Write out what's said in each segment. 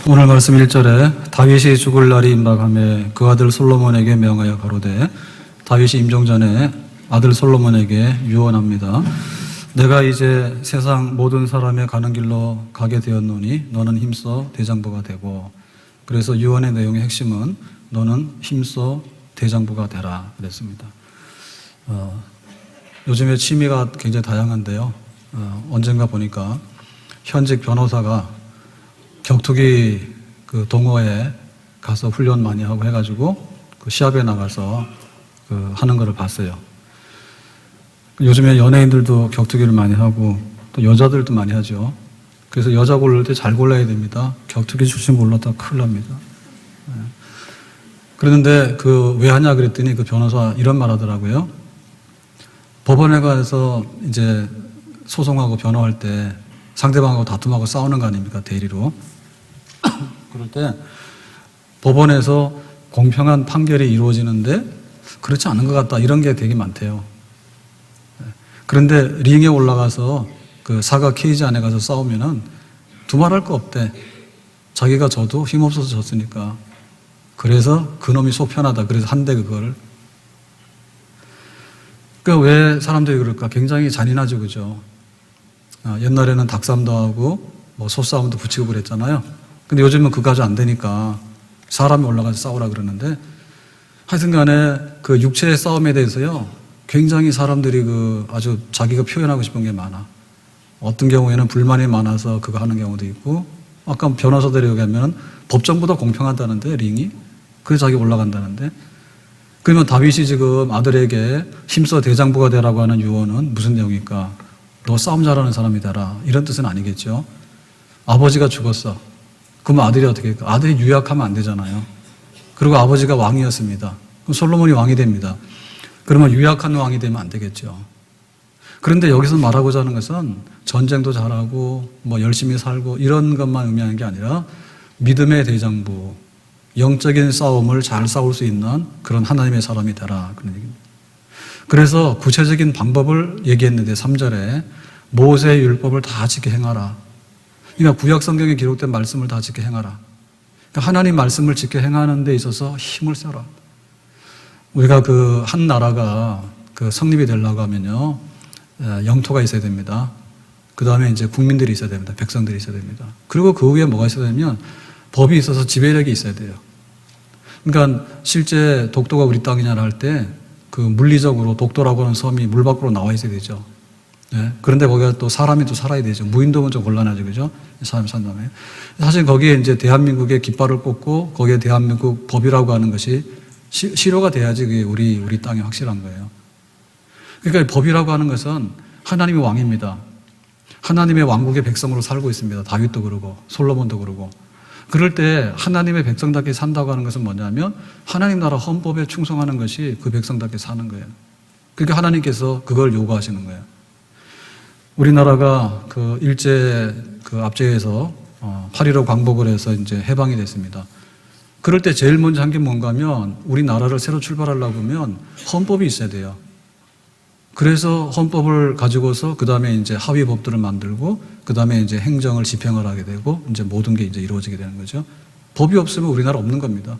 오늘 말씀 1절에 다윗이 죽을 날이 임박하매 그 아들 솔로몬에게 명하여 가로되, 다윗이 임종 전에 아들 솔로몬에게 유언합니다. 내가 이제 세상 모든 사람의 가는 길로 가게 되었노니 너는 힘써 대장부가 되고, 그래서 유언의 내용의 핵심은 너는 힘써 대장부가 되라 그랬습니다. 요즘에 취미가 굉장히 다양한데요. 언젠가 보니까 현직 변호사가 격투기 그 동호회에 가서 훈련 많이 하고 해가지고 그 시합에 나가서 그 하는 거를 봤어요. 요즘에 연예인들도 격투기를 많이 하고 또 여자들도 많이 하죠. 그래서 여자 고를 때 잘 골라야 됩니다. 격투기 출신 골랐다 큰일 납니다. 그런데 그 왜 하냐 그랬더니 그 변호사 이런 말 하더라고요. 법원에 가서 이제 소송하고 변호할 때 상대방하고 다툼하고 싸우는 거 아닙니까? 대리로. 그럴 때 법원에서 공평한 판결이 이루어지는데 그렇지 않은 것 같다, 이런 게 되게 많대요. 그런데 링에 올라가서 그 사과 케이지 안에 가서 싸우면은 두말할 거 없대. 자기가 져도 힘없어서 졌으니까. 그래서 그놈이 속 편하다. 그래서 한대 그걸. 그러니까 왜 사람들이 그럴까? 굉장히 잔인하죠, 그죠? 옛날에는 닭싸움도 하고 뭐 소싸움도 붙이고 그랬잖아요. 근데 요즘은 그거까지 안 되니까 사람이 올라가서 싸우라 그러는데, 하여튼 간에 그 육체의 싸움에 대해서요, 굉장히 사람들이 그 아주 자기가 표현하고 싶은 게 많아. 어떤 경우에는 불만이 많아서 그거 하는 경우도 있고, 아까 변호사들이 얘기하면 법정보다 공평하다는데, 링이. 그래서 자기 올라간다는데. 그러면 다윗이 지금 아들에게 힘써 대장부가 되라고 하는 유언은 무슨 내용일까? 너 싸움 잘하는 사람이 되라, 이런 뜻은 아니겠죠. 아버지가 죽었어. 그러면 아들이 어떻게 할까? 아들이 유약하면 안 되잖아요. 그리고 아버지가 왕이었습니다. 그럼 솔로몬이 왕이 됩니다. 그러면 유약한 왕이 되면 안 되겠죠. 그런데 여기서 말하고자 하는 것은 전쟁도 잘하고 뭐 열심히 살고 이런 것만 의미하는 게 아니라 믿음의 대장부, 영적인 싸움을 잘 싸울 수 있는 그런 하나님의 사람이 되라, 그런 얘기입니다. 그래서 구체적인 방법을 얘기했는데 3절에 모세의 율법을 다 지켜 행하라. 그러니까 구약 성경에 기록된 말씀을 다 지켜 행하라. 그러니까 하나님 말씀을 지켜 행하는 데 있어서 힘을 써라. 우리가 그 한 나라가 그 성립이 되려고 하면요, 영토가 있어야 됩니다. 그 다음에 이제 국민들이 있어야 됩니다. 백성들이 있어야 됩니다. 그리고 그 위에 뭐가 있어야 되면 법이 있어서 지배력이 있어야 돼요. 그러니까 실제 독도가 우리 땅이냐 할 때 그 물리적으로 독도라고 하는 섬이 물 밖으로 나와 있어야 되죠. 네? 그런데 거기가 또 사람이 또 살아야 되죠. 무인도면 좀 곤란하죠, 그죠? 사람이 산다음에. 사실 거기에 이제 대한민국의 깃발을 꽂고 거기에 대한민국 법이라고 하는 것이 실효가 돼야지 그게 우리 땅이 확실한 거예요. 그러니까 법이라고 하는 것은 하나님의 왕입니다. 하나님의 왕국의 백성으로 살고 있습니다. 다윗도 그러고 솔로몬도 그러고. 그럴 때 하나님의 백성답게 산다고 하는 것은 뭐냐면 하나님 나라 헌법에 충성하는 것이 그 백성답게 사는 거예요. 그러니까 하나님께서 그걸 요구하시는 거예요. 우리나라가 그 일제 그 압제에서 8.15 광복을 해서 이제 해방이 됐습니다. 그럴 때 제일 먼저 한 게 뭔가 하면 우리나라를 새로 출발하려고 하면 헌법이 있어야 돼요. 그래서 헌법을 가지고서 그 다음에 이제 하위 법들을 만들고 그 다음에 이제 행정을 집행을 하게 되고 이제 모든 게 이제 이루어지게 되는 거죠. 법이 없으면 우리나라 없는 겁니다.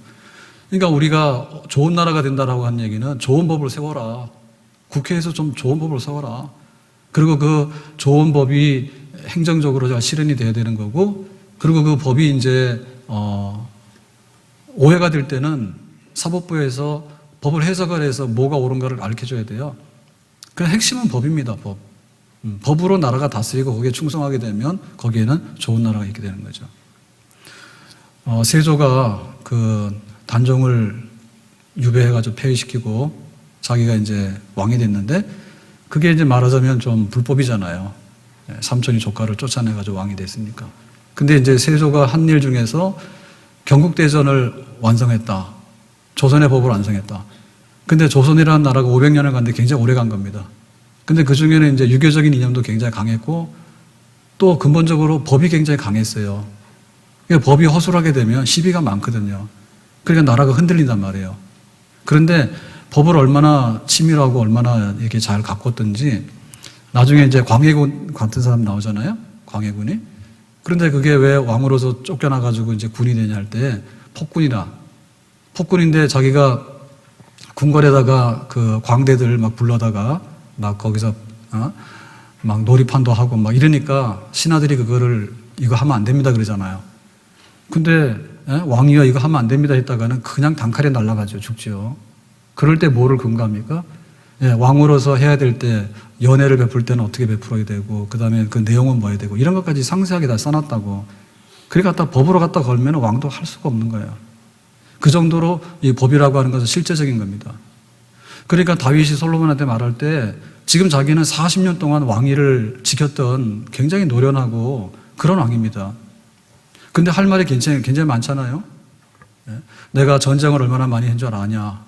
그러니까 우리가 좋은 나라가 된다라고 하는 얘기는 좋은 법을 세워라. 국회에서 좀 좋은 법을 세워라. 그리고 그 좋은 법이 행정적으로 잘 실현이 돼야 되는 거고, 그리고 그 법이 이제 오해가 될 때는 사법부에서 법을 해석을 해서 뭐가 옳은가를 가르쳐줘야 돼요. 그 핵심은 법입니다, 법. 법으로 나라가 다스리고 거기에 충성하게 되면 거기에는 좋은 나라가 있게 되는 거죠. 세조가 그 단종을 유배해가지고 폐위시키고 자기가 이제 왕이 됐는데 그게 이제 말하자면 좀 불법이잖아요. 삼촌이 조카를 쫓아내가지고 왕이 됐으니까. 근데 이제 세조가 한 일 중에서 경국대전을 완성했다. 조선의 법을 완성했다. 근데 조선이라는 나라가 500년을 갔는데 굉장히 오래 간 겁니다. 근데 그 중에는 이제 유교적인 이념도 굉장히 강했고 또 근본적으로 법이 굉장히 강했어요. 그러니까 법이 허술하게 되면 시비가 많거든요. 그러니까 나라가 흔들린단 말이에요. 그런데 법을 얼마나 치밀하고 얼마나 이렇게 잘 가꿨든지 나중에 이제 광해군 같은 사람 나오잖아요. 광해군이. 그런데 그게 왜 왕으로서 쫓겨나가지고 이제 군이 되냐 할 때 폭군이라. 폭군인데 자기가 궁궐에다가 그 광대들 막 불러다가 막 거기서 막 놀이판도 하고 막 이러니까 신하들이 그거를 이거 하면 안 됩니다 그러잖아요. 근데 왕이가 이거 하면 안 됩니다 했다가는 그냥 단칼에 날아가죠. 죽죠. 그럴 때 뭐를 근거합니까? 왕으로서 해야 될 때 연애를 베풀 때는 어떻게 베풀어야 되고 그 다음에 그 내용은 뭐 해야 되고 이런 것까지 상세하게 다 써놨다고. 그래 갖다 법으로 갖다 걸면 왕도 할 수가 없는 거예요. 그 정도로 이 법이라고 하는 것은 실제적인 겁니다. 그러니까 다윗이 솔로몬한테 말할 때 지금 자기는 40년 동안 왕위를 지켰던 굉장히 노련하고 그런 왕입니다. 근데 할 말이 굉장히 많잖아요. 내가 전쟁을 얼마나 많이 한 줄 아냐.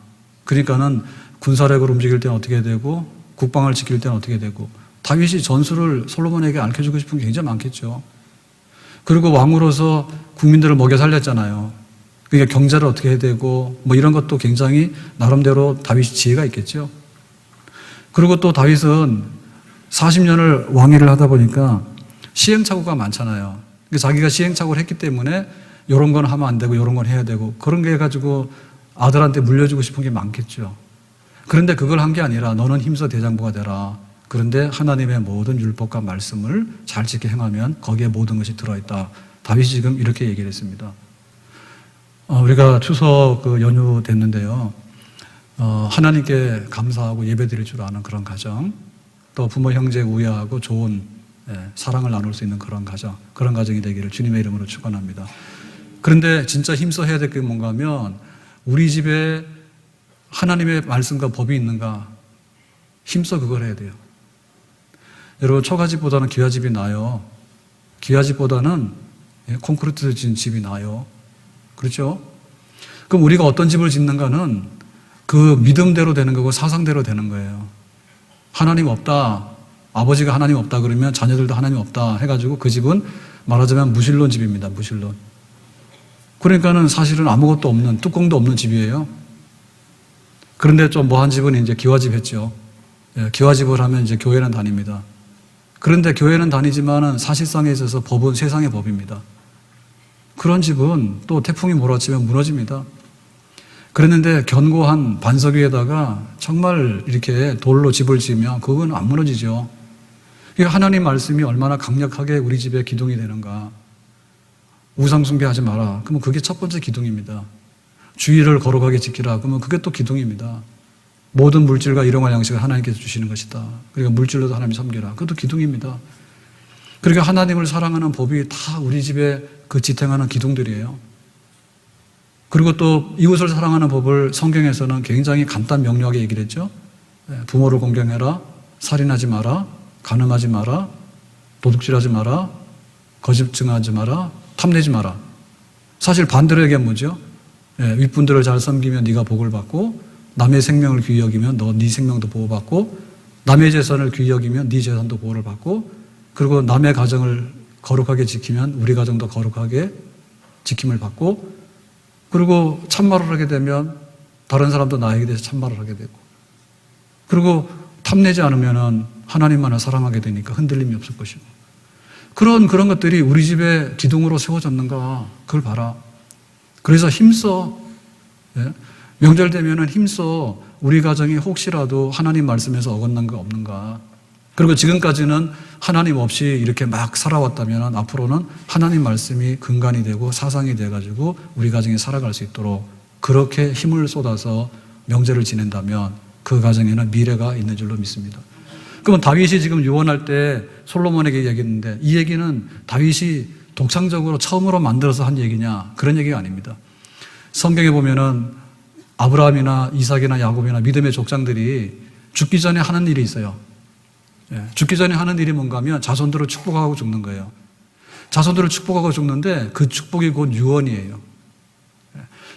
그러니까는 군사력을 움직일 때는 어떻게 되고 국방을 지킬 때는 어떻게 되고 다윗이 전술을 솔로몬에게 알려주고 싶은 게 굉장히 많겠죠. 그리고 왕으로서 국민들을 먹여 살렸잖아요. 그러니까 경제를 어떻게 해야 되고 뭐 이런 것도 굉장히 나름대로 다윗이 지혜가 있겠죠. 그리고 또 다윗은 40년을 왕위를 하다 보니까 시행착오가 많잖아요. 그러니까 자기가 시행착오를 했기 때문에 이런 건 하면 안 되고 이런 건 해야 되고 그런 게 가지고 아들한테 물려주고 싶은 게 많겠죠. 그런데 그걸 한 게 아니라 너는 힘써 대장부가 되라. 그런데 하나님의 모든 율법과 말씀을 잘 지켜 행하면 거기에 모든 것이 들어있다. 다윗이 지금 이렇게 얘기를 했습니다. 우리가 추석 그 연휴 됐는데요. 하나님께 감사하고 예배드릴 줄 아는 그런 가정, 또 부모 형제 우애하고 좋은 사랑을 나눌 수 있는 그런 가정, 그런 가정이 되기를 주님의 이름으로 축원합니다. 그런데 진짜 힘써 해야 될 게 뭔가 하면 우리 집에 하나님의 말씀과 법이 있는가 힘써 그걸 해야 돼요. 여러분 초가집보다는 기와집이 나아요. 기와집보다는 콘크리트 진 집이 나아요. 그렇죠? 그럼 우리가 어떤 집을 짓는가는 그 믿음대로 되는 거고 사상대로 되는 거예요. 하나님 없다. 아버지가 하나님 없다 그러면 자녀들도 하나님 없다 해가지고 그 집은 말하자면 무신론 집입니다. 무신론. 그러니까는 사실은 아무것도 없는 뚜껑도 없는 집이에요. 그런데 좀 뭐한 집은 이제 기와집 했죠. 기와집을 하면 이제 교회는 다닙니다. 그런데 교회는 다니지만은 사실상에 있어서 법은 세상의 법입니다. 그런 집은 또 태풍이 몰아치면 무너집니다. 그랬는데 견고한 반석 위에다가 정말 이렇게 돌로 집을 지으면 그건 안 무너지죠. 그러니까 하나님 말씀이 얼마나 강력하게 우리 집에 기둥이 되는가. 우상숭배하지 마라. 그러면 그게 첫 번째 기둥입니다. 주의를 거룩하게 지키라. 그러면 그게 또 기둥입니다. 모든 물질과 일용할 양식을 하나님께서 주시는 것이다. 그러니까 물질로도 하나님 섬기라. 그것도 기둥입니다. 그러니까 하나님을 사랑하는 법이 다 우리 집에 그 지탱하는 기둥들이에요. 그리고 또 이웃을 사랑하는 법을 성경에서는 굉장히 간단 명료하게 얘기를 했죠. 부모를 공경해라, 살인하지 마라, 간음하지 마라, 도둑질하지 마라, 거짓 증언하지 마라, 탐내지 마라. 사실 반대로 얘기하면 뭐죠? 윗분들을 잘 섬기면 네가 복을 받고 남의 생명을 귀히 여기면 너 네 생명도 보호받고 남의 재산을 귀히 여기면 네 재산도 보호를 받고 그리고 남의 가정을 거룩하게 지키면 우리 가정도 거룩하게 지킴을 받고 그리고 참말을 하게 되면 다른 사람도 나에게 대해서 참말을 하게 되고 그리고 탐내지 않으면 하나님만을 사랑하게 되니까 흔들림이 없을 것이고 그런 것들이 우리 집에 기둥으로 세워졌는가 그걸 봐라. 그래서 힘써 명절 되면은 힘써 우리 가정이 혹시라도 하나님 말씀에서 어긋난 거 없는가. 그리고 지금까지는 하나님 없이 이렇게 막 살아왔다면 앞으로는 하나님 말씀이 근간이 되고 사상이 돼가지고 우리 가정이 살아갈 수 있도록 그렇게 힘을 쏟아서 명절을 지낸다면 그 가정에는 미래가 있는 줄로 믿습니다. 그러면 다윗이 지금 유언할 때 솔로몬에게 얘기했는데 이 얘기는 다윗이 독창적으로 처음으로 만들어서 한 얘기냐 그런 얘기가 아닙니다. 성경에 보면은 아브라함이나 이삭이나 야곱이나 믿음의 족장들이 죽기 전에 하는 일이 있어요. 죽기 전에 하는 일이 뭔가 하면 자손들을 축복하고 죽는 거예요. 자손들을 축복하고 죽는데 그 축복이 곧 유언이에요.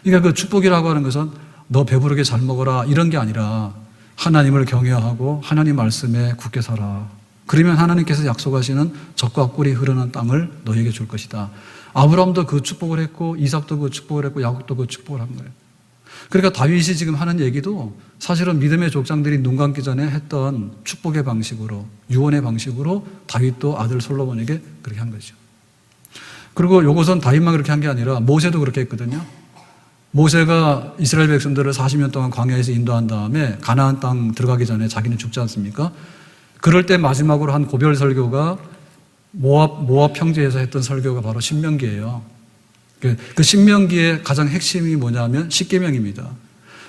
그러니까 그 축복이라고 하는 것은 너 배부르게 잘 먹어라 이런 게 아니라 하나님을 경외하고 하나님 말씀에 굳게 살아. 그러면 하나님께서 약속하시는 젖과 꿀이 흐르는 땅을 너에게 줄 것이다. 아브라함도 그 축복을 했고 이삭도 그 축복을 했고 야곱도 그 축복을 한 거예요. 그러니까 다윗이 지금 하는 얘기도 사실은 믿음의 족장들이 눈 감기 전에 했던 축복의 방식으로 유언의 방식으로 다윗도 아들 솔로몬에게 그렇게 한 거죠. 그리고 요것은 다윗만 그렇게 한 게 아니라 모세도 그렇게 했거든요. 모세가 이스라엘 백성들을 40년 동안 광야에서 인도한 다음에 가나안 땅 들어가기 전에 자기는 죽지 않습니까? 그럴 때 마지막으로 한 고별 설교가 모압 평지에서 했던 설교가 바로 신명기예요. 그 신명기의 가장 핵심이 뭐냐면 십계명입니다.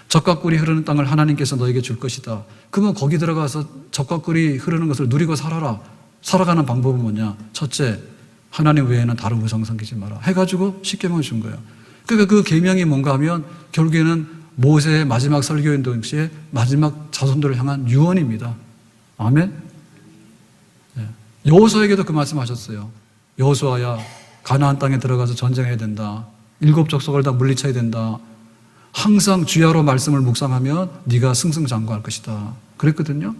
젖과 꿀이 흐르는 땅을 하나님께서 너에게 줄 것이다. 그러면 거기 들어가서 젖과 꿀이 흐르는 것을 누리고 살아라. 살아가는 방법은 뭐냐? 첫째, 하나님 외에는 다른 우상 섬기지 마라. 해가지고 십계명을 준 거예요. 그러니까 그 계명이 뭔가 하면 결국에는 모세의 마지막 설교인 동시에 마지막 자손들을 향한 유언입니다. 아멘? 여호수아에게도 그 말씀하셨어요. 여호수아야, 가나안 땅에 들어가서 전쟁해야 된다. 7 족속을 다 물리쳐야 된다. 항상 주야로 말씀을 묵상하면 네가 승승장구할 것이다. 그랬거든요.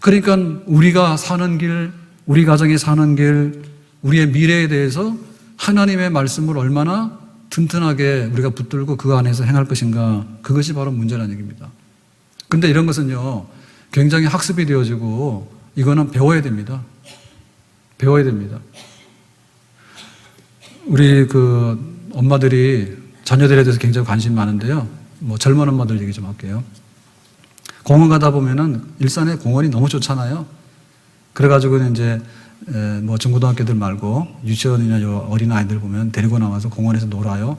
그러니까 우리가 사는 길, 우리 가정이 사는 길, 우리의 미래에 대해서 하나님의 말씀을 얼마나 튼튼하게 우리가 붙들고 그 안에서 행할 것인가, 그것이 바로 문제라는 얘기입니다. 근데 이런 것은요, 굉장히 학습이 되어지고 이거는 배워야 됩니다. 배워야 됩니다. 우리 엄마들이 자녀들에 대해서 굉장히 관심이 많은데요. 젊은 엄마들 얘기 좀 할게요. 공원 가다 보면은 일산에 공원이 너무 좋잖아요. 그래가지고는 이제 중고등학교들 말고 유치원이나 어린 아이들 보면 데리고 나와서 공원에서 놀아요.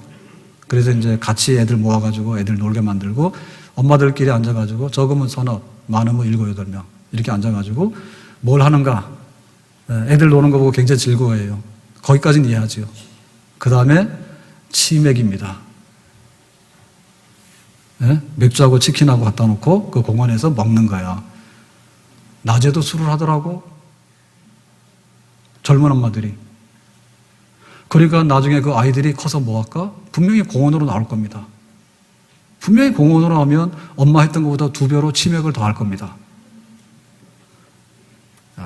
그래서 이제 같이 애들 모아가지고 애들 놀게 만들고 엄마들끼리 앉아가지고 적으면 서너, 많으면 7, 8명 이렇게 앉아가지고 뭘 하는가? 애들 노는 거 보고 굉장히 즐거워해요. 거기까지는 이해하죠. 그 다음에 치맥입니다. 맥주하고 치킨하고 갖다 놓고 그 공원에서 먹는 거야. 낮에도 술을 하더라고. 젊은 엄마들이. 그러니까 나중에 그 아이들이 커서 뭐 할까? 분명히 공원으로 나올 겁니다. 분명히 공원으로 하면 엄마 했던 것보다 2배로 치맥을 더 할 겁니다.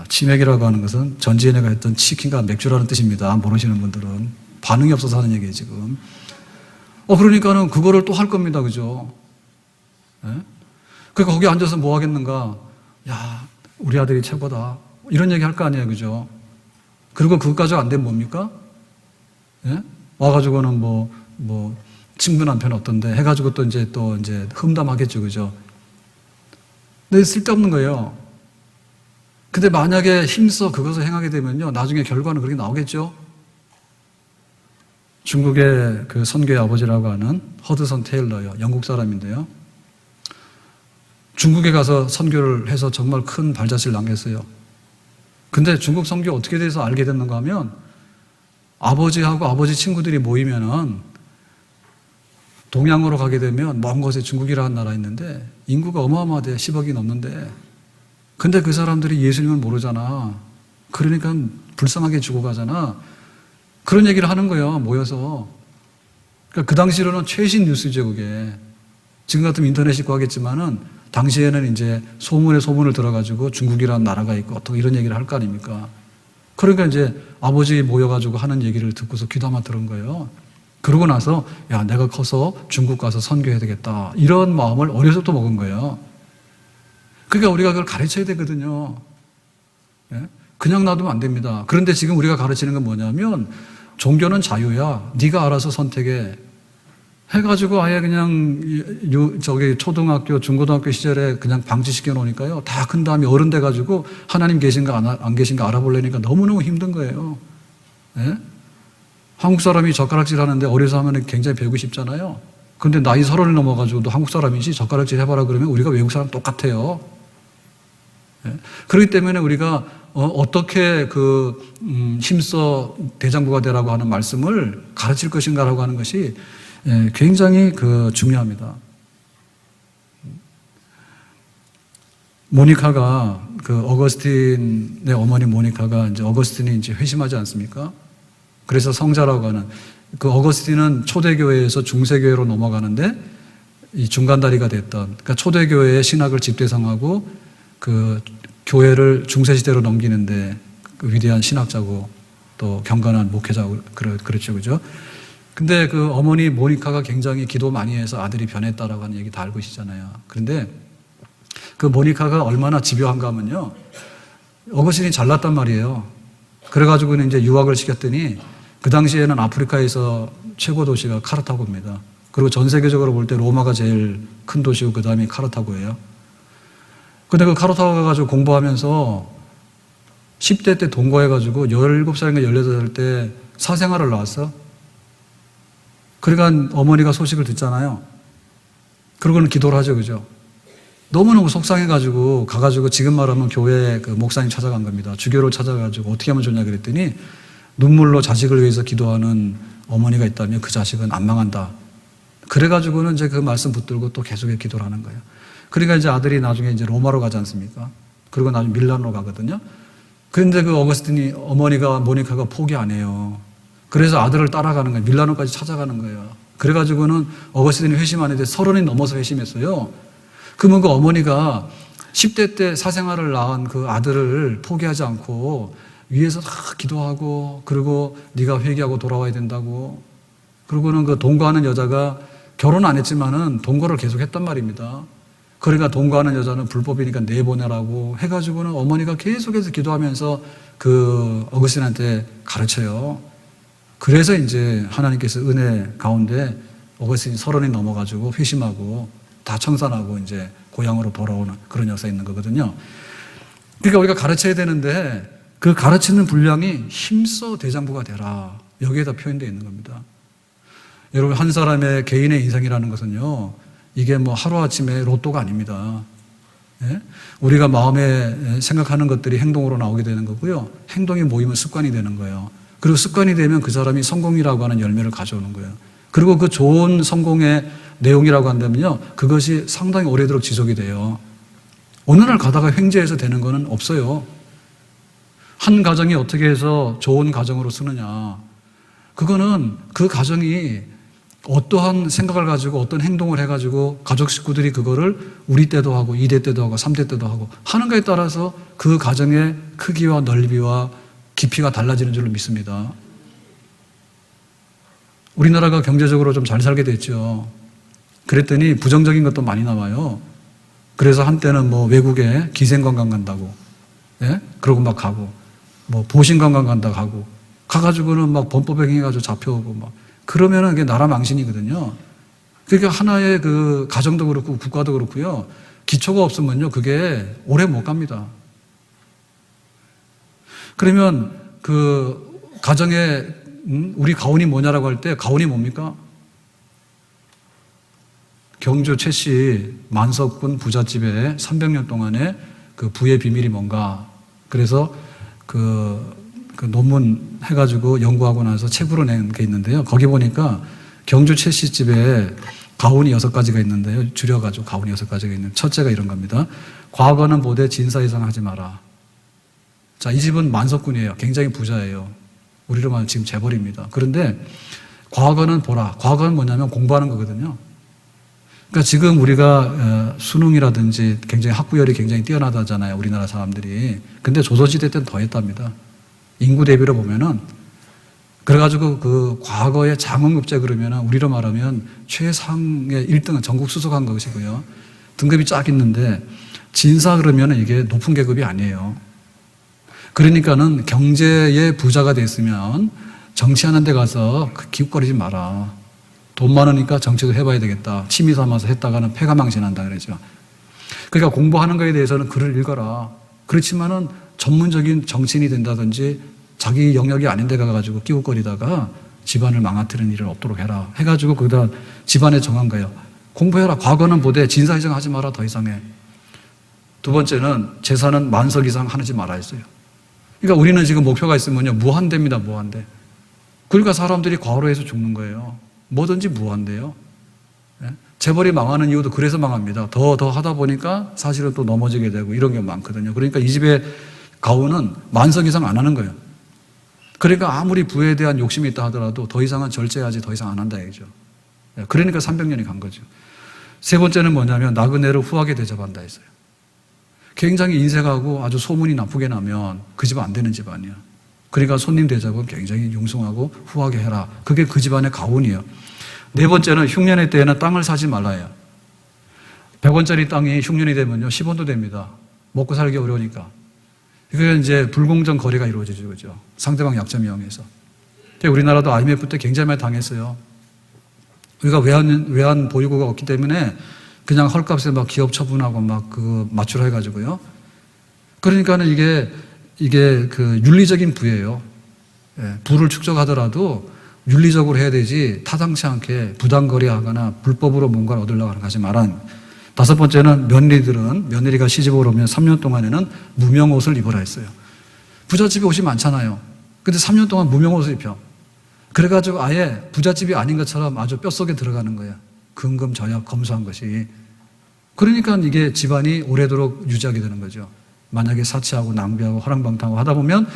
치맥이라고 하는 것은 전지현애가 했던 치킨과 맥주라는 뜻입니다. 모르시는 분들은. 반응이 없어서 하는 얘기예요, 지금. 그러니까는 그거를 또 할 겁니다. 그죠? 그러니까 거기 앉아서 뭐 하겠는가? 야, 우리 아들이 최고다. 이런 얘기 할 거 아니에요. 그죠? 그리고 그것까지 안 되면 뭡니까? 와가지고는 친구 남편 어떤데 해가지고 또 이제 흠담하겠죠. 그죠? 근데 쓸데없는 거예요. 근데 만약에 힘써 그것을 행하게 되면요, 나중에 결과는 그렇게 나오겠죠? 중국의 그 선교의 아버지라고 하는 허드선 테일러요. 영국 사람인데요. 중국에 가서 선교를 해서 정말 큰 발자취를 남겼어요. 근데 중국 선교 어떻게 돼서 알게 됐는가 하면 아버지하고 아버지 친구들이 모이면은 동양으로 가게 되면 먼 곳에 중국이라는 나라 있는데 인구가 어마어마하대. 10억이 넘는데. 근데 그 사람들이 예수님을 모르잖아. 그러니까 불쌍하게 죽어가잖아. 그런 얘기를 하는 거예요. 모여서. 그러니까 그 당시로는 최신 뉴스죠, 그게. 지금 같으면 인터넷이 있고 하겠지만은 당시에는 이제 소문에 소문을 들어가지고 중국이라는 나라가 있고 어떻게 이런 얘기를 할 거 아닙니까? 그러니까 이제 아버지 모여가지고 하는 얘기를 듣고서 귀담아 들은 거예요. 그러고 나서 야, 내가 커서 중국 가서 선교해야 되겠다. 이런 마음을 어려서부터 먹은 거예요. 그러니까 우리가 그걸 가르쳐야 되거든요. 그냥 놔두면 안 됩니다. 그런데 지금 우리가 가르치는 건 뭐냐면 종교는 자유야. 네가 알아서 선택해. 해가지고 아예 그냥 초등학교, 중고등학교 시절에 그냥 방치시켜 놓으니까요. 다 큰 다음에 어른 돼가지고 하나님 계신가 안 계신가 알아보려니까 너무너무 힘든 거예요. 한국 사람이 젓가락질 하는데 어려서 하면 굉장히 배우고 싶잖아요. 근데 나이 30을 넘어가지고도 한국 사람이지 젓가락질 해봐라 그러면 우리가 외국 사람 똑같아요. 그렇기 때문에 우리가 어떻게 힘써 대장부가 되라고 하는 말씀을 가르칠 것인가라고 하는 것이 굉장히 중요합니다. 모니카가 어거스틴의 어머니 모니카가 이제 어거스틴이 이제 회심하지 않습니까? 그래서 성자라고 하는 어거스틴은 초대교회에서 중세교회로 넘어가는데 이 중간다리가 됐던, 그러니까 초대교회의 신학을 집대성하고 교회를 중세시대로 넘기는데 위대한 신학자고 또 경건한 목회자고 그렇죠, 그죠? 근데 어머니 모니카가 굉장히 기도 많이 해서 아들이 변했다라고 하는 얘기 다 알고 계시잖아요. 그런데 모니카가 얼마나 집요한가 하면요, 어거스틴이 잘났단 말이에요. 그래가지고는 이제 유학을 시켰더니 그 당시에는 아프리카에서 최고 도시가 카르타고입니다. 그리고 전 세계적으로 볼 때 로마가 제일 큰 도시고 그 다음이 카르타고예요. 근데 그 카르타고 가가지고 공부하면서 10대 때 동거해가지고 17살인가 18살 때 사생활을 낳았어. 그러니까 어머니가 소식을 듣잖아요. 그러고는 기도를 하죠, 그죠? 너무너무 속상해가지고 가가지고 지금 말하면 교회 그 목사님 찾아간 겁니다. 주교를 찾아가지고 어떻게 하면 좋냐 그랬더니 눈물로 자식을 위해서 기도하는 어머니가 있다면 그 자식은 안 망한다. 그래가지고는 이제 그 말씀 붙들고 또 계속 기도를 하는 거예요. 그러니까 이제 아들이 나중에 이제 로마로 가지 않습니까? 그리고 나중에 밀란으로 가거든요. 그런데 그 어거스틴이 어머니가 모니카가 포기 안 해요. 그래서 아들을 따라가는 거예요. 밀라노까지 찾아가는 거예요. 그래가지고는 어거스틴이 회심하는데 30이 넘어서 회심했어요. 그러면 그 어머니가 10대 때 사생활을 낳은 그 아들을 포기하지 않고 위에서 다 기도하고 그리고 네가 회개하고 돌아와야 된다고 그러고는 그 동거하는 여자가 결혼 안 했지만은 동거를 계속 했단 말입니다. 그러니까 동거하는 여자는 불법이니까 내보내라고 해가지고는 어머니가 계속해서 기도하면서 그 어거스틴한테 가르쳐요. 그래서 이제 하나님께서 은혜 가운데 어거스틴이 30이 넘어가지고 회심하고 다 청산하고 이제 고향으로 돌아오는 그런 역사가 있는 거거든요. 그러니까 우리가 가르쳐야 되는데 그 가르치는 분량이 힘써 대장부가 되라. 여기에다 표현되어 있는 겁니다. 여러분, 한 사람의 개인의 인생이라는 것은요, 이게 뭐 하루아침에 로또가 아닙니다. 예? 우리가 마음에 생각하는 것들이 행동으로 나오게 되는 거고요. 행동이 모이면 습관이 되는 거예요. 그리고 습관이 되면 그 사람이 성공이라고 하는 열매를 가져오는 거예요. 그리고 그 좋은 성공의 내용이라고 한다면요, 그것이 상당히 오래도록 지속이 돼요. 어느 날 가다가 횡재해서 되는 거는 없어요. 한 가정이 어떻게 해서 좋은 가정으로 쓰느냐. 그거는 그 가정이 어떠한 생각을 가지고 어떤 행동을 해가지고 가족 식구들이 그거를 우리 때도 하고 2대 때도 하고 3대 때도 하고 하는가에 따라서 그 가정의 크기와 넓이와 깊이가 달라지는 줄로 믿습니다. 우리나라가 경제적으로 좀 잘 살게 됐죠. 그랬더니 부정적인 것도 많이 나와요. 그래서 한때는 뭐 외국에 기생관광 간다고, 예? 그러고 막 가고, 뭐 보신관광 간다 가고, 가가지고는 막 범법행위해가지고 잡혀오고 막. 그러면은 그게 나라 망신이거든요. 그러니까 하나의 그 가정도 그렇고 국가도 그렇고요. 기초가 없으면요, 그게 오래 못 갑니다. 그러면 그 가정에 우리 가훈이 뭐냐라고 할 때 가훈이 뭡니까? 경주 최씨 만석군 부잣집에 300년 동안의 그 부의 비밀이 뭔가. 그래서 그 논문 해가지고 연구하고 나서 책으로 낸 게 있는데요. 거기 보니까 경주 최씨 집에 가훈이 6가지가 있는데요. 줄여가지고 가훈이 6가지가 있는 첫째가 이런 겁니다. 과거는 보되 진사 이상 하지 마라. 자, 이 집은 만석군이에요. 굉장히 부자예요. 우리로 말하면 지금 재벌입니다. 그런데 과거는 보라. 과거는 뭐냐면 공부하는 거거든요. 그러니까 지금 우리가 수능이라든지 굉장히 학구열이 굉장히 뛰어나다잖아요. 우리나라 사람들이. 근데 조선시대 때는 더 했답니다. 인구 대비로 보면은. 그래가지고 그 과거의 장원급제 그러면은 우리로 말하면 최상의 1등은 전국 수석한 것이고요. 등급이 쫙 있는데 진사 그러면은 이게 높은 계급이 아니에요. 그러니까는 경제의 부자가 됐으면 정치하는 데 가서 기웃거리지 마라. 돈 많으니까 정치도 해봐야 되겠다. 취미 삼아서 했다가는 패가망신한다 그러죠. 그러니까 공부하는 거에 대해서는 글을 읽어라. 그렇지만은 전문적인 정치인이 된다든지 자기 영역이 아닌 데 가가지고 끼웃거리다가 집안을 망가뜨리는 일을 없도록 해라. 해가지고 거기다 집안에 정한 거예요. 공부해라. 과거는 보되 진사 이상 하지 마라. 더 이상 해. 두 번째는 재산은 만석 이상 하지 마라 했어요. 그러니까 우리는 지금 목표가 있으면요. 무한대입니다. 무한대. 그러니까 사람들이 과로해서 죽는 거예요. 뭐든지 무한대요. 예? 재벌이 망하는 이유도 그래서 망합니다. 더 하다 보니까 사실은 또 넘어지게 되고 이런 게 많거든요. 그러니까 이 집의 가훈은 만석 이상 안 하는 거예요. 그러니까 아무리 부에 대한 욕심이 있다 하더라도 더 이상은 절제하지 더 이상 안 한다 얘기죠. 예, 그러니까 300년이 간 거죠. 세 번째는 뭐냐면 나그네를 후하게 대접한다 했어요. 굉장히 인색하고 아주 소문이 나쁘게 나면 그 집은 안 되는 집안이야. 그러니까 손님 대접은 굉장히 융숭하고 후하게 해라. 그게 그 집안의 가훈이에요. 네 번째는 흉년의 때에는 땅을 사지 말라요. 100원짜리 땅이 흉년이 되면요 10원도 됩니다. 먹고 살기 어려우니까. 그게 이제 불공정 거래가 이루어지죠. 그죠? 상대방 약점 이용해서. 우리나라도 IMF 때 굉장히 많이 당했어요. 우리가 외환 보유고가 없기 때문에 그냥 헐값에 막 기업 처분하고 막 그 맞추려 해가지고요. 그러니까는 이게 그 윤리적인 부예요. 예, 부를 축적하더라도 윤리적으로 해야 되지 타당치 않게 부당거래하거나 불법으로 뭔가를 얻으려고 하지 말아. 다섯 번째는 며느리가 시집을 오면 3년 동안에는 무명옷을 입으라 했어요. 부잣집에 옷이 많잖아요. 근데 3년 동안 무명옷을 입혀. 그래가지고 아예 부잣집이 아닌 것처럼 아주 뼛속에 들어가는 거예요. 근검저약 검소한 것이. 그러니까 이게 집안이 오래도록 유지하게 되는 거죠. 만약에 사치하고 낭비하고 허랑방탕하고 하다 보면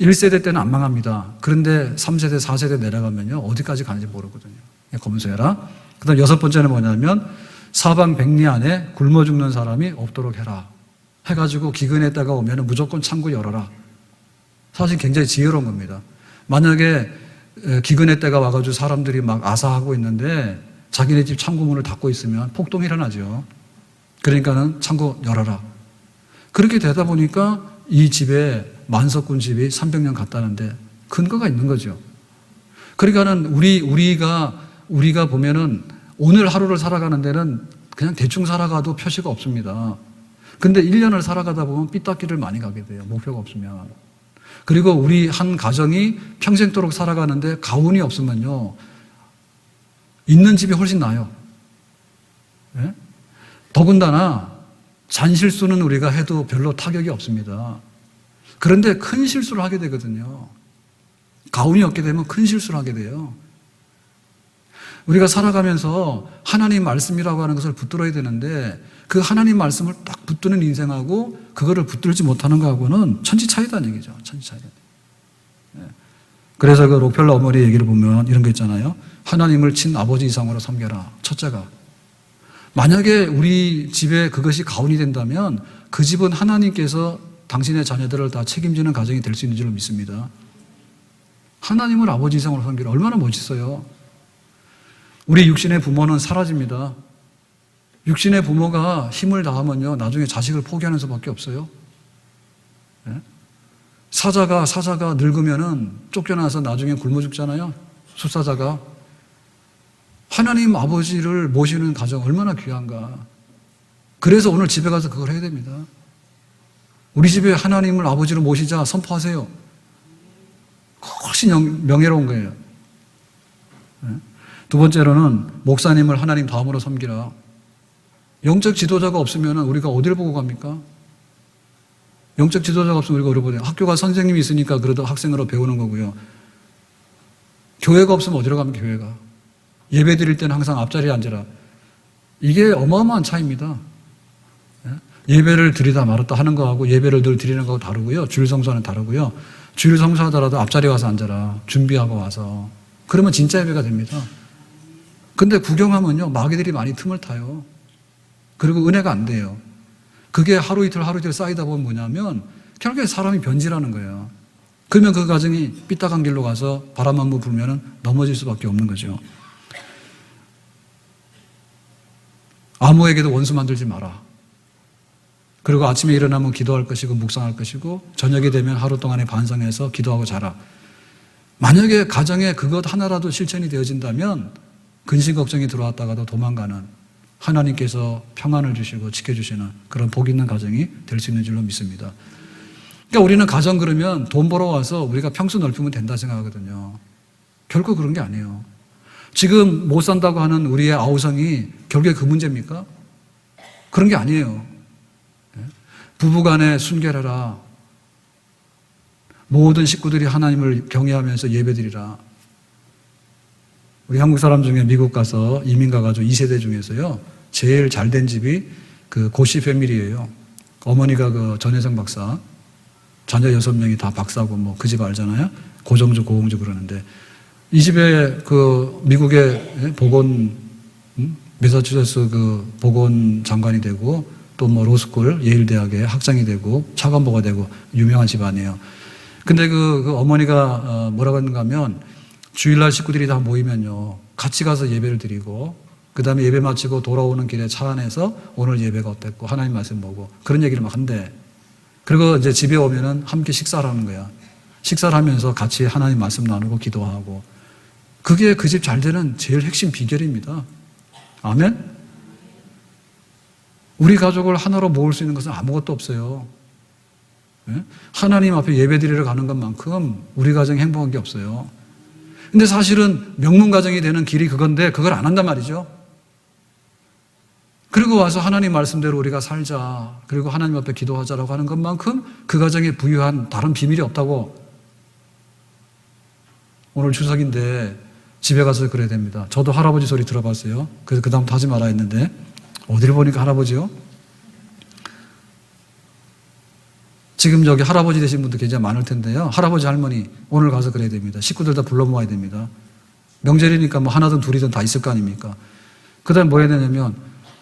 1세대 때는 안 망합니다. 그런데 3세대, 4세대 내려가면요. 어디까지 가는지 모르거든요. 검소해라. 그 다음 여섯 번째는 뭐냐면 사방백리 안에 굶어 죽는 사람이 없도록 해라. 해가지고 기근의 때가 오면 무조건 창구 열어라. 사실 굉장히 지혜로운 겁니다. 만약에 기근의 때가 와가지고 사람들이 막 아사하고 있는데 자기네 집 창구문을 닫고 있으면 폭동이 일어나죠. 그러니까는 창구 열어라. 그렇게 되다 보니까 이 집에 만석군 집이 300년 갔다는데 근거가 있는 거죠. 그러니까는 우리가 보면은 오늘 하루를 살아가는 데는 그냥 대충 살아가도 표시가 없습니다. 근데 1년을 살아가다 보면 삐딱기를 많이 가게 돼요. 목표가 없으면. 그리고 우리 한 가정이 평생도록 살아가는데 가훈이 없으면요. 있는 집이 훨씬 나아요. 네? 더군다나 잔실수는 우리가 해도 별로 타격이 없습니다. 그런데 큰 실수를 하게 되거든요. 가훈이 없게 되면 큰 실수를 하게 돼요. 우리가 살아가면서 하나님 말씀이라고 하는 것을 붙들어야 되는데 그 하나님 말씀을 딱 붙드는 인생하고 그거를 붙들지 못하는 거하고는 천지 차이다는 얘기죠. 천지 차이다. 그래서 그 록펠러 어머니 얘기를 보면 이런 거 있잖아요. 하나님을 친아버지 이상으로 섬겨라. 첫째가. 만약에 우리 집에 그것이 가훈이 된다면 그 집은 하나님께서 당신의 자녀들을 다 책임지는 가정이 될 수 있는 줄 믿습니다. 하나님을 아버지 이상으로 섬기라. 얼마나 멋있어요. 우리 육신의 부모는 사라집니다. 육신의 부모가 힘을 다하면요, 나중에 자식을 포기하는 수밖에 없어요. 네? 사자가 늙으면은 쫓겨나서 나중에 굶어 죽잖아요. 숫사자가. 하나님 아버지를 모시는 가정 얼마나 귀한가. 그래서 오늘 집에 가서 그걸 해야 됩니다. 우리 집에 하나님을 아버지로 모시자 선포하세요. 훨씬 명예로운 거예요. 네? 두 번째로는 목사님을 하나님 다음으로 섬기라. 영적 지도자가 없으면 우리가 어디를 보고 갑니까? 영적 지도자가 없으면 우리가 어디를 보고 가요? 학교가 선생님이 있으니까 그래도 학생으로 배우는 거고요. 교회가 없으면 어디로 가면 교회가? 예배 드릴 때는 항상 앞자리에 앉아라. 이게 어마어마한 차이입니다. 예배를 드리다 말았다 하는 거하고 예배를 늘 드리는 거하고 다르고요. 주일 성수하는 다르고요. 주일 성수하더라도 앞자리에 와서 앉아라. 준비하고 와서. 그러면 진짜 예배가 됩니다. 근데 구경하면요, 마귀들이 많이 틈을 타요. 그리고 은혜가 안 돼요. 그게 하루 이틀 쌓이다 보면 뭐냐면 결국에 사람이 변질하는 거예요. 그러면 그 가정이 삐딱한 길로 가서 바람 한 번 불면 넘어질 수밖에 없는 거죠. 아무에게도 원수 만들지 마라. 그리고 아침에 일어나면 기도할 것이고 묵상할 것이고 저녁이 되면 하루 동안에 반성해서 기도하고 자라. 만약에 가정에 그것 하나라도 실천이 되어진다면 근심 걱정이 들어왔다가도 도망가는 하나님께서 평안을 주시고 지켜주시는 그런 복 있는 가정이 될 수 있는 줄로 믿습니다. 그러니까 우리는 가정 그러면 돈 벌어와서 우리가 평수 넓히면 된다 생각하거든요. 결코 그런 게 아니에요. 지금 못 산다고 하는 우리의 아우성이 결국에 그 문제입니까? 그런 게 아니에요. 부부간에 순결해라. 모든 식구들이 하나님을 경외하면서 예배드리라. 우리 한국 사람 중에 미국 가서 이민 가가지고 2세대 중에서요, 제일 잘된 집이 그 고씨 패밀리예요. 어머니가 그 전혜성 박사, 자녀 6명이 다 박사고 뭐 그 집 알잖아요. 고정주, 고공주 그러는데 이 집에 그 미국의 보건, 매사추세츠 그 보건 장관이 되고 또 뭐 로스쿨 예일 대학의 학장이 되고 차관보가 되고 유명한 집안이에요. 근데 그 어머니가 뭐라고 했는가 하면 주일날 식구들이 다 모이면요, 같이 가서 예배를 드리고 그 다음에 예배 마치고 돌아오는 길에 차 안에서 오늘 예배가 어땠고 하나님 말씀 보고 그런 얘기를 막 한대. 그리고 이제 집에 오면은 함께 식사를 하는 거야. 식사를 하면서 같이 하나님 말씀 나누고 기도하고, 그게 그 집 잘 되는 제일 핵심 비결입니다. 아멘? 우리 가족을 하나로 모을 수 있는 것은 아무것도 없어요. 하나님 앞에 예배드리러 가는 것만큼 우리 가정이 행복한 게 없어요. 근데 사실은 명문 가정이 되는 길이 그건데 그걸 안 한단 말이죠. 그리고 와서 하나님 말씀대로 우리가 살자, 그리고 하나님 앞에 기도하자라고 하는 것만큼 그 가정에 부유한 다른 비밀이 없다고. 오늘 추석인데 집에 가서 그래야 됩니다. 저도 할아버지 소리 들어봤어요. 그래서 그 다음부터 하지 말아 했는데, 어디를 보니까 할아버지요? 지금 여기 할아버지 되신 분도 굉장히 많을 텐데요. 할아버지, 할머니, 오늘 가서 그래야 됩니다. 식구들 다 불러 모아야 됩니다. 명절이니까 뭐 하나든 둘이든 다 있을 거 아닙니까? 그 다음에 뭐 해야 되냐면,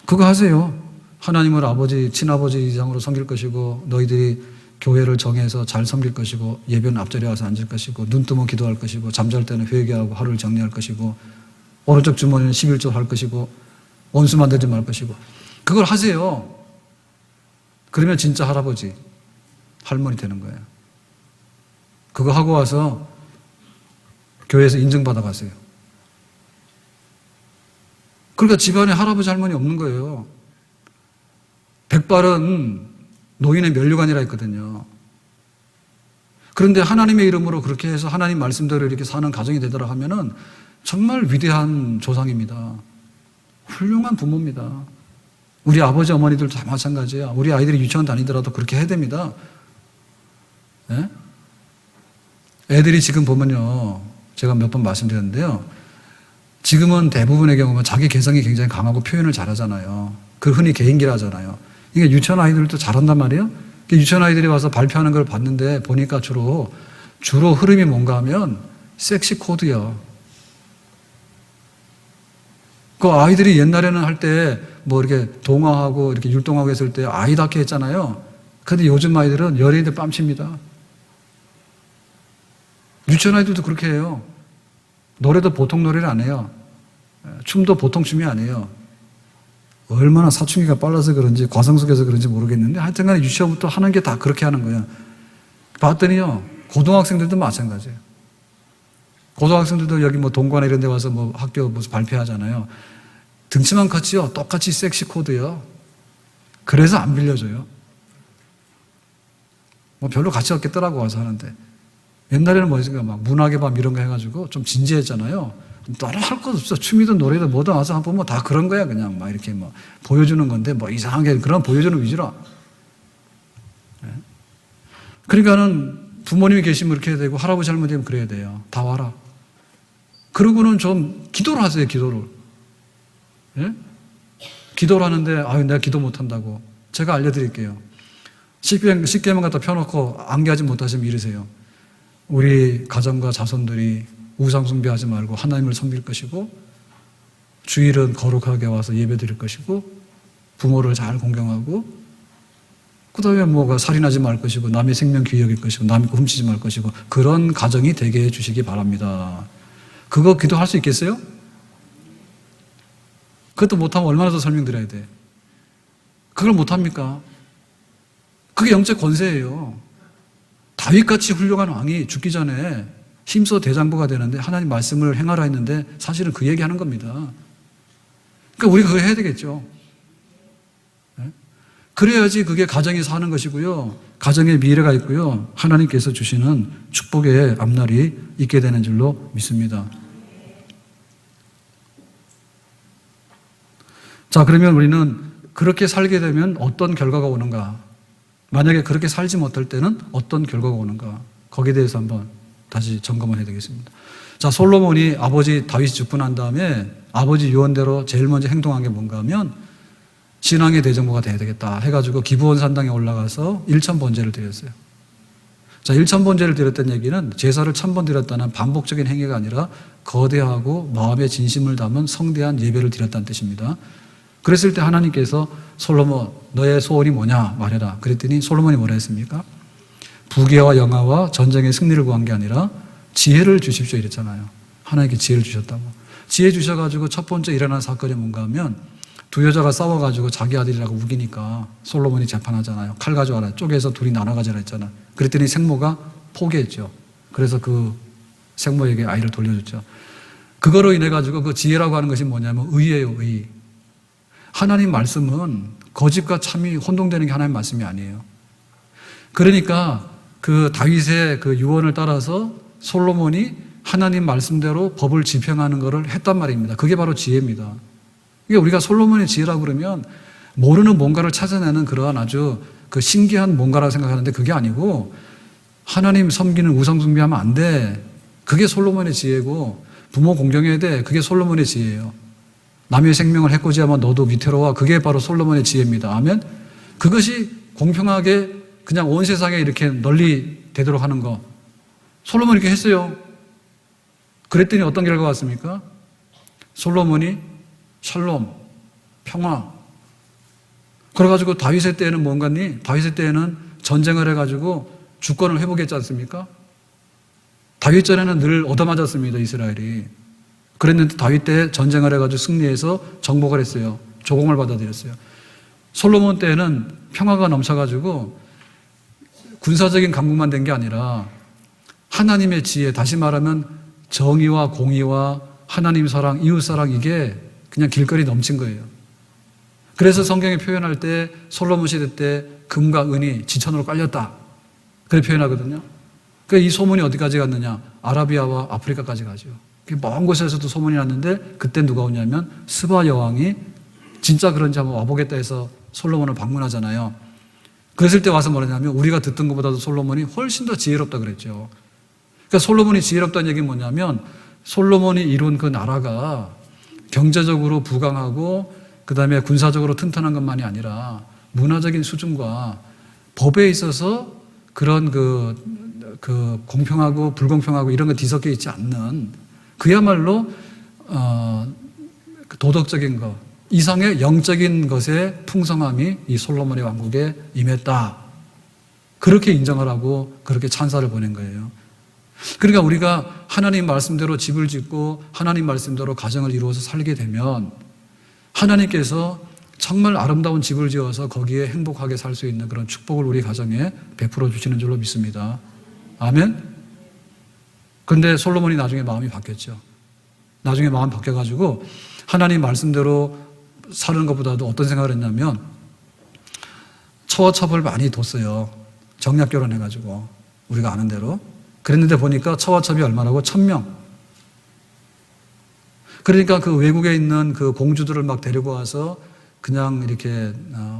그거 하세요. 하나님을 아버지, 친아버지 이상으로 섬길 것이고, 너희들이 교회를 정해서 잘 섬길 것이고, 예배는 앞자리에 와서 앉을 것이고, 눈 뜨면 기도할 것이고, 잠잘 때는 회개하고 하루를 정리할 것이고, 오른쪽 주머니는 11조 할 것이고, 원수 만들지 말 것이고, 그걸 하세요. 그러면 진짜 할아버지, 할머니 되는 거예요. 그거 하고 와서 교회에서 인증받아 가세요. 그러니까 집안에 할아버지, 할머니 없는 거예요. 백발은 노인의 면류관이라 했거든요. 그런데 하나님의 이름으로 그렇게 해서 하나님 말씀대로 이렇게 사는 가정이 되더라 하면은 정말 위대한 조상입니다. 훌륭한 부모입니다. 우리 아버지, 어머니들도 다 마찬가지예요. 우리 아이들이 유치원 다니더라도 그렇게 해야 됩니다. 예? 애들이 지금 보면요, 제가 몇 번 말씀드렸는데요, 지금은 대부분의 경우는 자기 개성이 굉장히 강하고 표현을 잘하잖아요. 그 흔히 개인기라 하잖아요. 이게 유치원 아이들도 잘한단 말이에요. 유치원 아이들이 와서 발표하는 걸 봤는데 보니까 주로 흐름이 뭔가 하면 섹시 코드요. 그 아이들이 옛날에는 할 때 뭐 이렇게 동화하고 이렇게 율동하고 했을 때 아이답게 했잖아요. 근데 요즘 아이들은 연예인들 뺨칩니다. 유치원 아이들도 그렇게 해요. 노래도 보통 노래를 안 해요. 춤도 보통 춤이 아니에요. 얼마나 사춘기가 빨라서 그런지 과성숙해서 그런지 모르겠는데 하여튼 간에 유치원부터 하는 게 다 그렇게 하는 거예요. 봤더니요, 고등학생들도 마찬가지예요. 고등학생들도 여기 뭐 동관에 이런 데 와서 뭐 학교 무슨 발표하잖아요. 등치만 컸지요. 똑같이 섹시 코드요. 그래서 안 빌려줘요. 뭐 별로 가치 없겠더라고 와서 하는데. 옛날에는 뭐였을까, 막 문학의 밤 이런 거 해가지고 좀 진지했잖아요. 따라 할 것 없어. 춤이든 노래든 뭐든 와서 한번 보면 다 그런 거야. 그냥 막 이렇게 뭐 보여주는 건데 뭐 이상하게 그런 보여주는 위주로. 그러니까는 부모님이 계시면 이렇게 해야 되고 할아버지, 할머니 되면 그래야 돼요. 다 와라. 그러고는 좀 기도를 하세요. 기도를. 예? 기도를 하는데 아유 내가 기도 못한다고. 제가 알려드릴게요. 십계명 갖다 펴놓고 암기하지 못하시면 이러세요. 우리 가정과 자손들이 우상 숭배하지 말고 하나님을 섬길 것이고, 주일은 거룩하게 와서 예배드릴 것이고, 부모를 잘 공경하고, 그 다음에 뭐가 살인하지 말 것이고, 남의 생명 귀히 여길 것이고, 남의 거 훔치지 말 것이고, 그런 가정이 되게 해 주시기 바랍니다. 그거 기도할 수 있겠어요? 그것도 못하면 얼마나 더 설명드려야 돼. 그걸 못합니까? 그게 영적 권세예요. 다윗같이 훌륭한 왕이 죽기 전에 힘써 대장부가 되는데 하나님 말씀을 행하라 했는데 사실은 그 얘기하는 겁니다. 그러니까 우리가 그거 해야 되겠죠. 그래야지 그게 가정이 사는 것이고요. 가정에 미래가 있고요. 하나님께서 주시는 축복의 앞날이 있게 되는 줄로 믿습니다. 자, 그러면 우리는 그렇게 살게 되면 어떤 결과가 오는가? 만약에 그렇게 살지 못할 때는 어떤 결과가 오는가? 거기에 대해서 한번 다시 점검을 해야 되겠습니다. 자, 솔로몬이 아버지 다윗이 죽고 난 다음에 아버지 유언대로 제일 먼저 행동한 게 뭔가 하면 신앙의 대정부가 돼야 되겠다 해가지고 기브온 산당에 올라가서 1000번제를 드렸어요. 자, 1000번제를 드렸다는 얘기는 제사를 1000번 드렸다는 반복적인 행위가 아니라 거대하고 마음의 진심을 담은 성대한 예배를 드렸다는 뜻입니다. 그랬을 때 하나님께서 솔로몬 너의 소원이 뭐냐 말해라. 그랬더니 솔로몬이 뭐라 했습니까? 부귀와 영화와 전쟁의 승리를 구한 게 아니라 지혜를 주십시오 이랬잖아요. 하나님께 지혜를 주셨다고. 지혜 주셔가지고 첫 번째 일어난 사건이 뭔가 하면 두 여자가 싸워가지고 자기 아들이라고 우기니까 솔로몬이 재판하잖아요. 칼 가져와라. 쪼개서 둘이 나눠 가져라 했잖아. 그랬더니 생모가 포기했죠. 그래서 그 생모에게 아이를 돌려줬죠. 그거로 인해 가지고 그 지혜라고 하는 것이 뭐냐면 의예요, 의. 하나님 말씀은 거짓과 참이 혼동되는 게 하나님 말씀이 아니에요. 그러니까 그 다윗의 그 유언을 따라서 솔로몬이 하나님 말씀대로 법을 집행하는 것을 했단 말입니다. 그게 바로 지혜입니다. 이게 우리가 솔로몬의 지혜라고 그러면 모르는 뭔가를 찾아내는 그러한 아주 그 신기한 뭔가라고 생각하는데 그게 아니고 하나님 섬기는 우상 숭배하면 안 돼. 그게 솔로몬의 지혜고 부모 공경해야 돼. 그게 솔로몬의 지혜예요. 남의 생명을 해코지하면 너도 위태로워. 그게 바로 솔로몬의 지혜입니다. 아멘. 그것이 공평하게 그냥 온 세상에 이렇게 널리 되도록 하는 거. 솔로몬이 이렇게 했어요. 그랬더니 어떤 결과가 왔습니까? 솔로몬이 샬롬, 평화. 그래가지고 다윗의 때에는 뭔가니? 다윗의 때에는 전쟁을 해가지고 주권을 회복했지 않습니까? 다윗 전에는 늘 얻어맞았습니다, 이스라엘이. 그랬는데 다윗 때 전쟁을 해가지고 승리해서 정복을 했어요. 조공을 받아들였어요. 솔로몬 때에는 평화가 넘쳐가지고 군사적인 강국만 된 게 아니라 하나님의 지혜, 다시 말하면 정의와 공의와 하나님 사랑, 이웃 사랑 이게 그냥 길거리 넘친 거예요. 그래서 성경에 표현할 때 솔로몬 시대 때 금과 은이 지천으로 깔렸다. 그렇게 표현하거든요. 그러니까 이 소문이 어디까지 갔느냐? 아라비아와 아프리카까지 가죠. 먼 곳에서도 소문이 났는데 그때 누가 오냐면 스바 여왕이 진짜 그런지 한번 와보겠다 해서 솔로몬을 방문하잖아요. 그랬을 때 와서 뭐냐면 우리가 듣던 것보다도 솔로몬이 훨씬 더 지혜롭다 그랬죠. 그러니까 솔로몬이 지혜롭다는 얘기는 뭐냐면 솔로몬이 이룬 그 나라가 경제적으로 부강하고 그 다음에 군사적으로 튼튼한 것만이 아니라 문화적인 수준과 법에 있어서 그런 그 공평하고 불공평하고 이런 거 뒤섞여 있지 않는 그야말로 도덕적인 것 이상의 영적인 것의 풍성함이 이 솔로몬의 왕국에 임했다. 그렇게 인정을 하고 그렇게 찬사를 보낸 거예요. 그러니까 우리가 하나님 말씀대로 집을 짓고 하나님 말씀대로 가정을 이루어서 살게 되면 하나님께서 정말 아름다운 집을 지어서 거기에 행복하게 살 수 있는 그런 축복을 우리 가정에 베풀어 주시는 줄로 믿습니다. 아멘? 근데 솔로몬이 나중에 마음이 바뀌었죠. 나중에 마음이 바뀌어가지고 하나님 말씀대로 사는 것보다도 어떤 생각을 했냐면 처와첩을 많이 뒀어요. 정략 결혼해가지고 우리가 아는 대로. 그랬는데 보니까 처와첩이 얼마라고? 1000명. 그러니까 그 외국에 있는 그 공주들을 막 데리고 와서 그냥 이렇게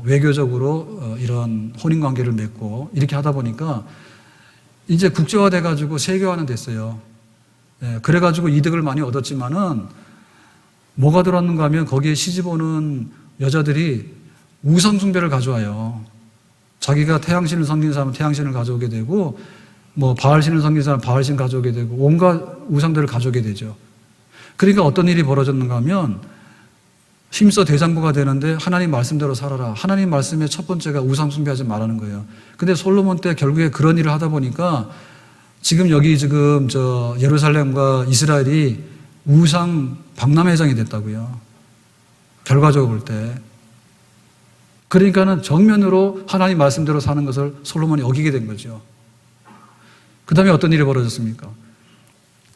외교적으로 이런 혼인관계를 맺고 이렇게 하다 보니까 이제 국제화돼가지고 세계화는 됐어요. 예, 그래가지고 이득을 많이 얻었지만은 뭐가 들어왔는가 하면 거기에 시집 오는 여자들이 우상숭배를 가져와요. 자기가 태양신을 섬기는 사람은 태양신을 가져오게 되고 뭐 바알신을 섬기는 사람은 바알신 가져오게 되고 온갖 우상들을 가져오게 되죠. 그러니까 어떤 일이 벌어졌는가 하면 힘써 대장부가 되는데 하나님 말씀대로 살아라. 하나님 말씀의 첫 번째가 우상 숭배하지 말라는 거예요. 근데 솔로몬 때 결국에 그런 일을 하다 보니까 지금 예루살렘과 이스라엘이 우상 박람회장이 됐다고요. 결과적으로 볼 때. 그러니까는 정면으로 하나님 말씀대로 사는 것을 솔로몬이 어기게 된 거죠. 그 다음에 어떤 일이 벌어졌습니까?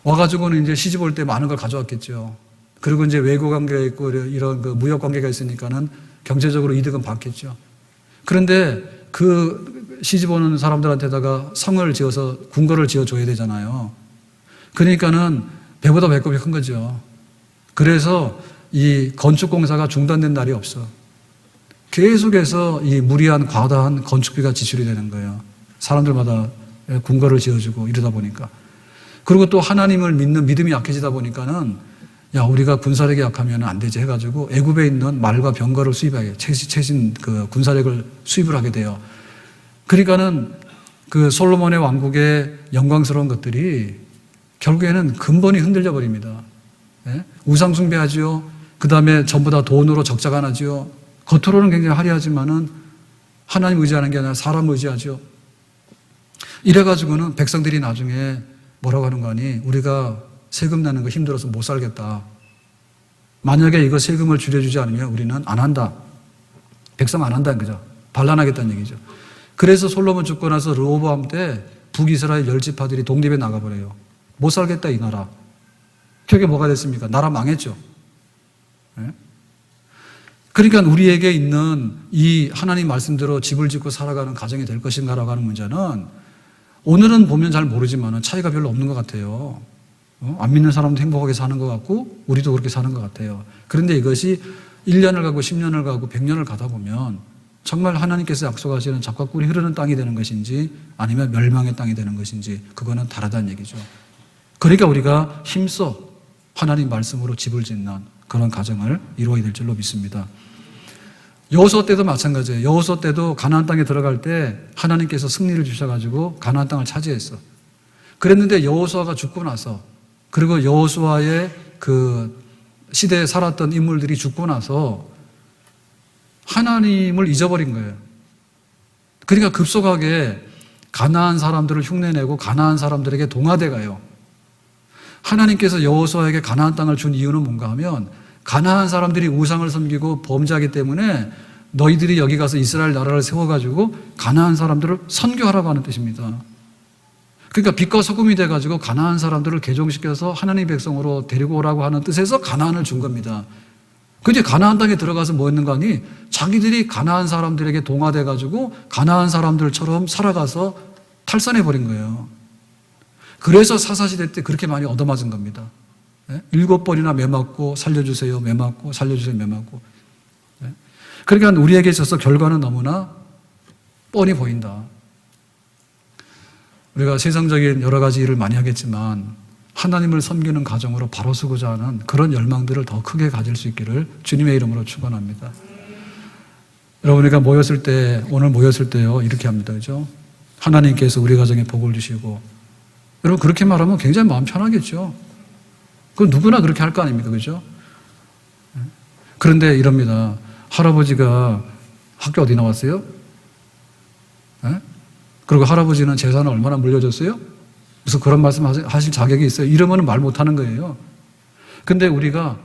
와가지고는 이제 시집 올 때 많은 걸 가져왔겠죠. 그리고 이제 외교 관계가 있고 이런 그 무역 관계가 있으니까는 경제적으로 이득은 받겠죠. 그런데 그 시집 오는 사람들한테다가 성을 지어서 궁궐을 지어줘야 되잖아요. 그러니까는 배보다 배꼽이 큰 거죠. 그래서 이 건축공사가 중단된 날이 없어. 계속해서 이 무리한 과다한 건축비가 지출이 되는 거예요. 사람들마다 궁궐을 지어주고 이러다 보니까. 그리고 또 하나님을 믿는 믿음이 약해지다 보니까는 야, 우리가 군사력이 약하면 안 되지 해가지고 애굽에 있는 말과 병거를 수입하게 최신 그 군사력을 수입을 하게 돼요. 그러니까는 그 솔로몬의 왕국의 영광스러운 것들이 결국에는 근본이 흔들려 버립니다. 예? 우상 숭배하지요. 그 다음에 전부 다 돈으로 적자간하지요. 겉으로는 굉장히 화려하지만은 하나님 의지하는 게 아니라 사람 의지하죠. 이래가지고는 백성들이 나중에 뭐라고 하는 거 아니? 우리가 세금 내는 거 힘들어서 못 살겠다. 만약에 이거 세금을 줄여주지 않으면 우리는 안 한다. 백성 안 한다는 거죠. 반란하겠다는 얘기죠. 그래서 솔로몬 죽고 나서 르호보암 때 북이스라엘 10지파들이 독립에 나가버려요. 못 살겠다 이 나라. 결국에 뭐가 됐습니까? 나라 망했죠. 예? 그러니까 우리에게 있는 이 하나님 말씀대로 집을 짓고 살아가는 가정이 될 것인가라고 하는 문제는 오늘은 보면 잘 모르지만 차이가 별로 없는 것 같아요. 안 믿는 사람도 행복하게 사는 것 같고 우리도 그렇게 사는 것 같아요. 그런데 이것이 1년을 가고 10년을 가고 100년을 가다 보면 정말 하나님께서 약속하시는 잡과 꿀이 흐르는 땅이 되는 것인지 아니면 멸망의 땅이 되는 것인지 그거는 다르다는 얘기죠. 그러니까 우리가 힘써 하나님 말씀으로 집을 짓는 그런 가정을 이루어야 될 줄로 믿습니다. 여호수아 때도 마찬가지예요. 여호수아 때도 가나안 땅에 들어갈 때 하나님께서 승리를 주셔가지고 가나안 땅을 차지했어. 그랬는데 여호수아가 죽고 나서 그리고 여호수아의 그 시대에 살았던 인물들이 죽고 나서 하나님을 잊어버린 거예요. 그러니까 급속하게 가나안 사람들을 흉내내고 가나안 사람들에게 동화돼 가요. 하나님께서 여호수아에게 가나안 땅을 준 이유는 뭔가 하면 가나안 사람들이 우상을 섬기고 범죄하기 때문에 너희들이 여기 가서 이스라엘 나라를 세워가지고 가나안 사람들을 선교하라고 하는 뜻입니다. 그러니까 빛과 소금이 돼가지고 가나안 사람들을 개종시켜서 하나님의 백성으로 데리고 오라고 하는 뜻에서 가나안을 준 겁니다. 근데 가나안 땅에 들어가서 뭐 했는가 하니 자기들이 가나안 사람들에게 동화돼가지고 가나안 사람들처럼 살아가서 탈선해버린 거예요. 그래서 사사시대 때 그렇게 많이 얻어맞은 겁니다. 7번이나 매맞고 살려주세요, 매맞고 살려주세요, 매맞고. 그러니까 우리에게 있어서 결과는 너무나 뻔히 보인다. 우리가 세상적인 여러 가지 일을 많이 하겠지만 하나님을 섬기는 가정으로 바로 서고자 하는 그런 열망들을 더 크게 가질 수 있기를 주님의 이름으로 축원합니다. 여러분, 우리가 모였을 때, 오늘 모였을 때요, 이렇게 합니다. 그죠? 하나님께서 우리 가정에 복을 주시고, 여러분, 그렇게 말하면 굉장히 마음 편하겠죠? 그건 누구나 그렇게 할 거 아닙니까? 그죠? 그런데 이럽니다. 할아버지가 학교 어디 나왔어요? 그리고 할아버지는 재산을 얼마나 물려줬어요? 무슨 그런 말씀 하실 자격이 있어요? 이러면 말 못하는 거예요. 근데 우리가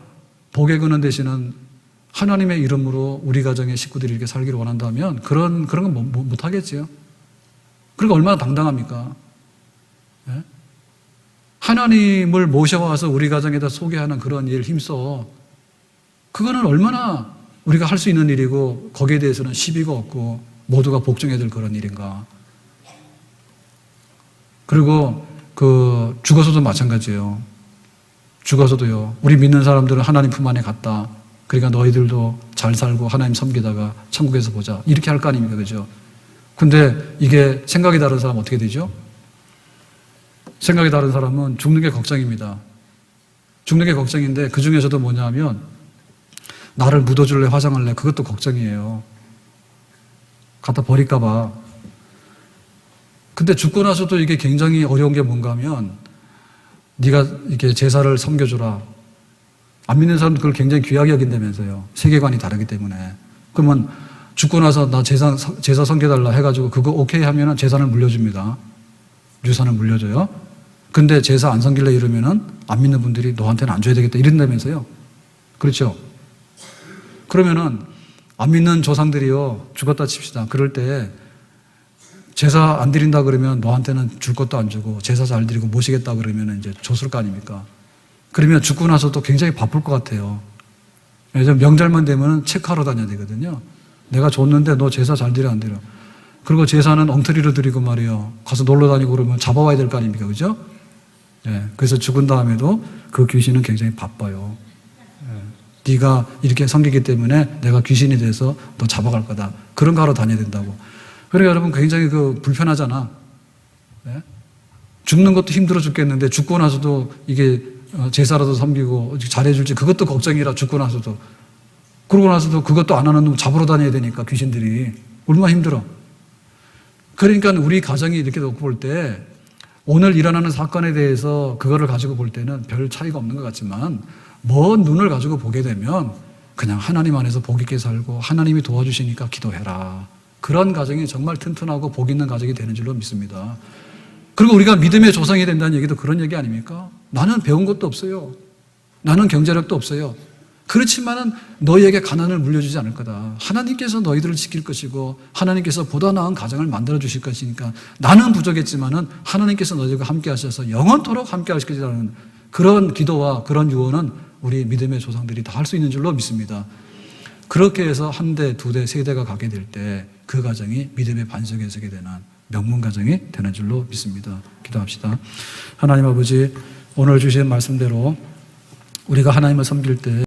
복의 근원 되시는 하나님의 이름으로 우리 가정의 식구들이 이렇게 살기를 원한다면 그런 건 못하겠지요. 그러니까 얼마나 당당합니까? 예? 하나님을 모셔와서 우리 가정에다 소개하는 그런 일 힘써. 그거는 얼마나 우리가 할 수 있는 일이고 거기에 대해서는 시비가 없고 모두가 복종해야 될 그런 일인가. 그리고 죽어서도 마찬가지예요. 죽어서도요. 우리 믿는 사람들은 하나님 품 안에 갔다. 그러니까 너희들도 잘 살고 하나님 섬기다가 천국에서 보자. 이렇게 할 거 아닙니까? 그죠? 근데 이게 생각이 다른 사람은 어떻게 되죠? 생각이 다른 사람은 죽는 게 걱정입니다. 죽는 게 걱정인데 그 중에서도 뭐냐 하면 나를 묻어줄래 화장할래 그것도 걱정이에요. 갖다 버릴까 봐. 근데 죽고 나서도 이게 굉장히 어려운 게 뭔가 하면 네가 이렇게 제사를 섬겨주라. 안 믿는 사람도 그걸 굉장히 귀하게 여긴다면서요. 세계관이 다르기 때문에. 그러면 죽고 나서 나 제사 섬겨달라 해가지고 그거 오케이 하면은 재산을 물려줍니다. 유산을 물려줘요. 근데 제사 안 섬길래 이러면은 안 믿는 분들이 너한테는 안 줘야 되겠다 이런다면서요. 그렇죠? 그러면은 안 믿는 조상들이요. 죽었다 칩시다. 그럴 때 제사 안 드린다 그러면 너한테는 줄 것도 안 주고 제사 잘 드리고 모시겠다 그러면 이제 줬을 거 아닙니까? 그러면 죽고 나서도 굉장히 바쁠 것 같아요. 예전 명절만 되면 체크하러 다녀야 되거든요. 내가 줬는데 너 제사 잘 드려 안 드려? 그리고 제사는 엉터리로 드리고 말이요. 가서 놀러 다니고 그러면 잡아와야 될 거 아닙니까? 그죠? 예. 그래서 죽은 다음에도 그 귀신은 굉장히 바빠요. 예. 네가 이렇게 섬기기 때문에 내가 귀신이 돼서 너 잡아갈 거다. 그런 거 하러 다녀야 된다고. 그러니까 여러분 굉장히 불편하잖아. 예? 죽는 것도 힘들어 죽겠는데 죽고 나서도 이게 제사라도 섬기고 잘해줄지 그것도 걱정이라 죽고 나서도. 그러고 나서도 그것도 안 하는 놈 잡으러 다녀야 되니까 귀신들이. 얼마나 힘들어. 그러니까 우리 가정이 이렇게 놓고 볼 때 오늘 일어나는 사건에 대해서 그거를 가지고 볼 때는 별 차이가 없는 것 같지만 먼 눈을 가지고 보게 되면 그냥 하나님 안에서 복 있게 살고 하나님이 도와주시니까 기도해라. 그런 가정이 정말 튼튼하고 복 있는 가정이 되는 줄로 믿습니다. 그리고 우리가 믿음의 조상이 된다는 얘기도 그런 얘기 아닙니까? 나는 배운 것도 없어요. 나는 경제력도 없어요. 그렇지만은 너희에게 가난을 물려주지 않을 거다. 하나님께서 너희들을 지킬 것이고 하나님께서 보다 나은 가정을 만들어 주실 것이니까 나는 부족했지만은 하나님께서 너희들과 함께 하셔서 영원토록 함께 하실 것이라는 그런 기도와 그런 유언은 우리 믿음의 조상들이 다 할 수 있는 줄로 믿습니다. 그렇게 해서 한 대, 두 대, 세 대가 가게 될 때 그 가정이 믿음의 반석에 서게 되는 명문 가정이 되는 줄로 믿습니다. 기도합시다. 하나님 아버지, 오늘 주신 말씀대로 우리가 하나님을 섬길 때